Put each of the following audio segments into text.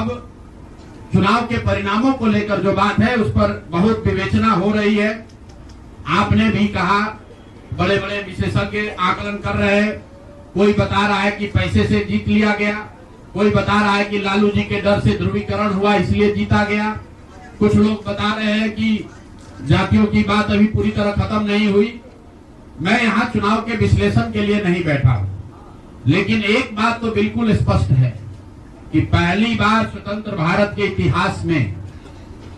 अब चुनाव के परिणामों को लेकर जो बात है उस पर बहुत विवेचना हो रही है। आपने भी कहा, बड़े बड़े विशेषज्ञ आकलन कर रहे हैं। कोई बता रहा है कि पैसे से जीत लिया गया, कोई बता रहा है कि लालू जी के डर से ध्रुवीकरण हुआ इसलिए जीता गया, कुछ लोग बता रहे हैं कि जातियों की बात अभी पूरी तरह खत्म नहीं हुई। मैं यहाँ चुनाव के विश्लेषण के लिए नहीं बैठा हूँ, लेकिन एक बात तो बिल्कुल स्पष्ट है कि पहली बार स्वतंत्र भारत के इतिहास में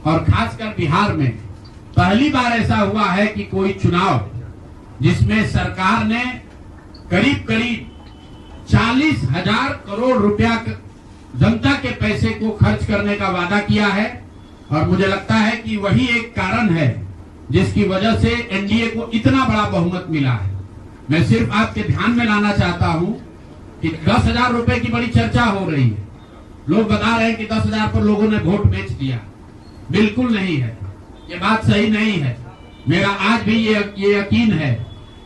और खासकर बिहार में पहली बार ऐसा हुआ है कि कोई चुनाव जिसमें सरकार ने करीब करीब 40,000 करोड़ रुपया जनता के पैसे को खर्च करने का वादा किया है। और मुझे लगता है कि वही एक कारण है जिसकी वजह से एनडीए को इतना बड़ा बहुमत मिला है। मैं सिर्फ आपके ध्यान में लाना चाहता हूं कि 10,000 रुपए की बड़ी चर्चा हो रही है। लोग बता रहे हैं कि 10,000 पर लोगों ने वोट बेच दिया। बिल्कुल नहीं है, ये बात सही नहीं है। मेरा आज भी ये यकीन है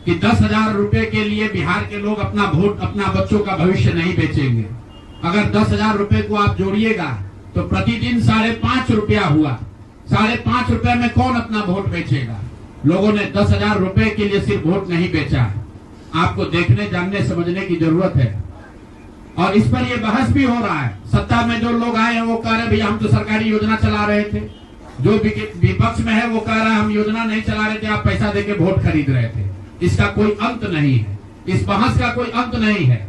कि 10,000 रुपए के लिए बिहार के लोग अपना वोट, अपना बच्चों का भविष्य नहीं बेचेंगे। अगर 10,000 रुपए को आप जोड़िएगा तो प्रतिदिन 5.5 रुपया हुआ। 5.5 रुपए में कौन अपना वोट बेचेगा? लोगों ने 10,000 रुपए के लिए सिर्फ वोट नहीं बेचा है। आपको देखने, जानने, समझने की जरूरत है। और इस पर ये बहस भी हो रहा है। सत्ता में जो लोग आए हैं वो कह रहे भैया हम तो सरकारी योजना चला रहे थे। जो विपक्ष में है वो कह रहा है हम योजना नहीं चला रहे थे, आप पैसा देके वोट खरीद रहे थे। इसका कोई अंत नहीं है, इस बहस का कोई अंत नहीं है।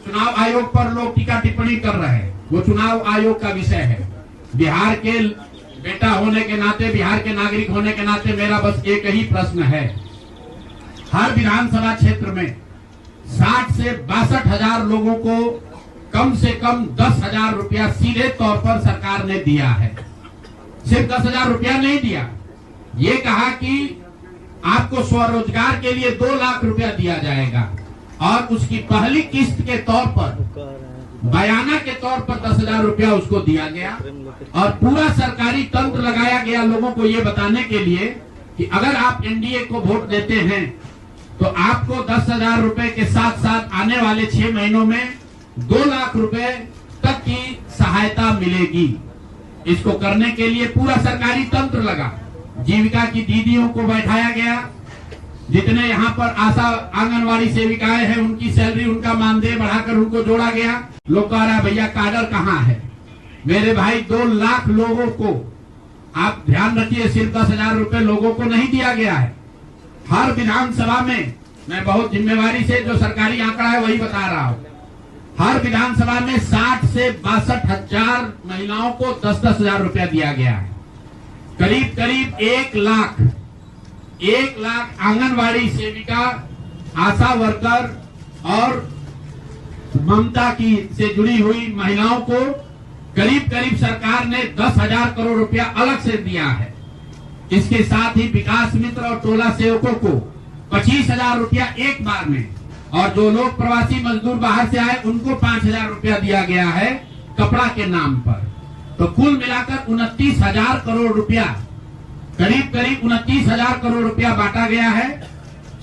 चुनाव आयोग पर लोग टीका टिप्पणी कर रहे हैं, वो चुनाव आयोग का विषय है। बिहार के बेटा होने के नाते, बिहार के नागरिक होने के नाते मेरा बस एक ही प्रश्न है। हर विधानसभा क्षेत्र में 60 से 62,000 लोगों को कम से कम 10,000 रुपया सीधे तौर पर सरकार ने दिया है। सिर्फ 10,000 रुपया नहीं दिया, ये कहा कि आपको स्वरोजगार के लिए 2 लाख रुपया दिया जाएगा और उसकी पहली किस्त के तौर पर, बयाना के तौर पर 10,000 रुपया उसको दिया गया। और पूरा सरकारी तंत्र लगाया गया लोगों को ये बताने के लिए कि अगर आप एनडीए को वोट देते हैं तो आपको 10,000 रुपए के साथ साथ आने वाले 6 महीनों में 2 लाख रुपए तक की सहायता मिलेगी। इसको करने के लिए पूरा सरकारी तंत्र लगा। जीविका की दीदियों को बैठाया गया। जितने यहाँ पर आशा आंगनवाड़ी सेविकाएं हैं उनकी सैलरी, उनका मानदेय बढ़ाकर उनको जोड़ा गया। लोग कह रहा है भैया काडर कहाँ है? मेरे भाई 2 लाख लोगों को, आप ध्यान रखिए, सिर्फ 10,000 रुपए लोगों को नहीं दिया गया है। हर विधानसभा में, मैं बहुत जिम्मेवारी से जो सरकारी आंकड़ा है वही बता रहा हूँ, हर विधानसभा में 60 से 62,000 महिलाओं को 10,000 रुपया दिया गया है। करीब करीब 1 लाख आंगनवाड़ी सेविका, आशा वर्कर और ममता की से जुड़ी हुई महिलाओं को करीब करीब सरकार ने 10,000 करोड़ रुपया अलग से दिया है। इसके साथ ही विकास मित्र और टोला सेवकों को 25,000 रुपया एक बार में, और जो लोग प्रवासी मजदूर बाहर से आए उनको 5,000 रुपया दिया गया है कपड़ा के नाम पर। तो कुल मिलाकर 29,000 करोड़ रुपया, करीब करीब 29,000 करोड़ रुपया बांटा गया है।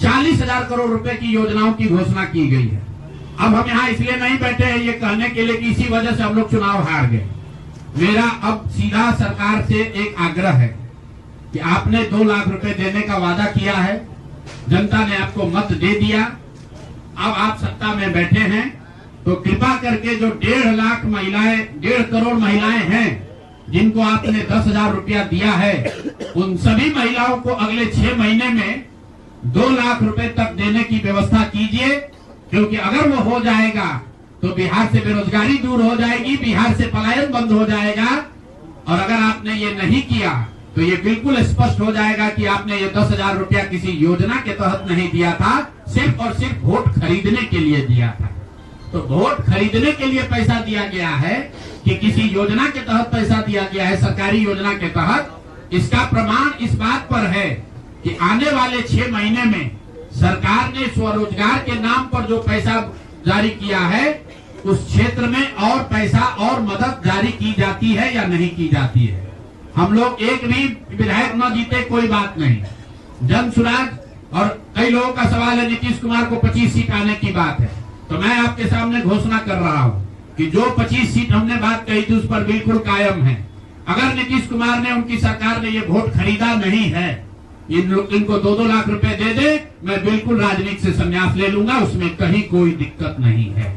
40,000 करोड़ रुपए की योजनाओं की घोषणा की गई है। अब हम यहाँ इसलिए नहीं बैठे हैं ये कहने के लिए कि इसी वजह से हम लोग चुनाव हार गए। मेरा अब सीधा सरकार से एक आग्रह है कि आपने 2 लाख रुपए देने का वादा किया है, जनता ने आपको मत दे दिया, अब आप सत्ता में बैठे हैं, तो कृपा करके जो 1.5 लाख महिलाएं, 1.5 करोड़ महिलाएं हैं जिनको आपने 10,000 रुपया दिया है, उन सभी महिलाओं को अगले 6 महीने में 2 लाख रुपए तक देने की व्यवस्था कीजिए। क्योंकि अगर वो हो जाएगा तो बिहार से बेरोजगारी दूर हो जाएगी, बिहार से पलायन बंद हो जाएगा। और अगर आपने ये नहीं किया तो ये बिल्कुल स्पष्ट हो जाएगा कि आपने ये 10,000 रुपया किसी योजना के तहत नहीं दिया था, सिर्फ और सिर्फ वोट खरीदने के लिए दिया था। तो वोट खरीदने के लिए पैसा दिया गया है कि किसी योजना के तहत पैसा दिया गया है, सरकारी योजना के तहत, इसका प्रमाण इस बात पर है कि आने वाले 6 महीने में सरकार ने स्वरोजगार के नाम पर जो पैसा जारी किया है उस क्षेत्र में और पैसा और मदद जारी की जाती है या नहीं की जाती है। हम लोग एक भी विधायक न जीते कोई बात नहीं, जन सुराज, और कई लोगों का सवाल है नीतीश कुमार को 25 सीट आने की बात है, तो मैं आपके सामने घोषणा कर रहा हूं कि जो 25 सीट हमने बात कही थी उस पर बिल्कुल कायम है। अगर नीतीश कुमार ने, उनकी सरकार ने ये वोट खरीदा नहीं है, इनको 2-2 लाख रुपए दे दे, मैं बिल्कुल राजनीति से संन्यास ले लूंगा, उसमें कहीं कोई दिक्कत नहीं है।